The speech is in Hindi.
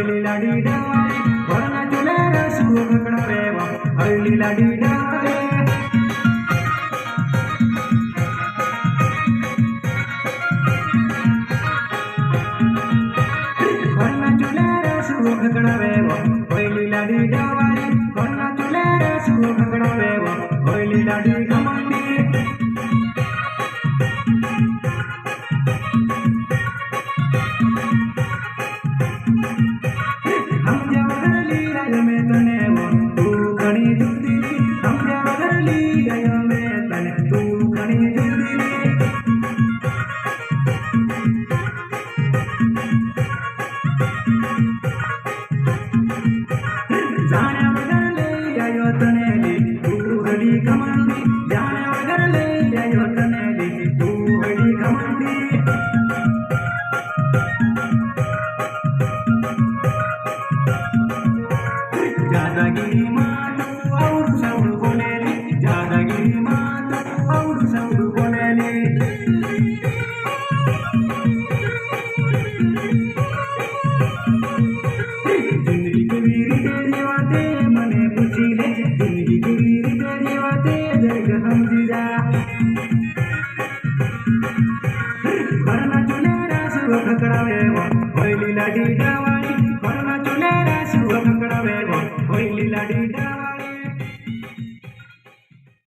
हळली लाडी डावाळे वरना चुलेर सुख कडावे हळली लाडी डावाळे वरना चुलेर सुख कडावे हळली लाडी डावाळे वरना चुलेर सुख कडावे हळली लाडी घमंडी दादागिरी माँ तू और सब बोलेली दादागिरी माँ तू और सब बोलेली जिंदगी की वीरी तेरी बातें मने पूछी ले जिंदगी की वीरी तेरी बातें जग हम जीजा वरना चुलेरा सुख कड़ावे हळली लाडी डावा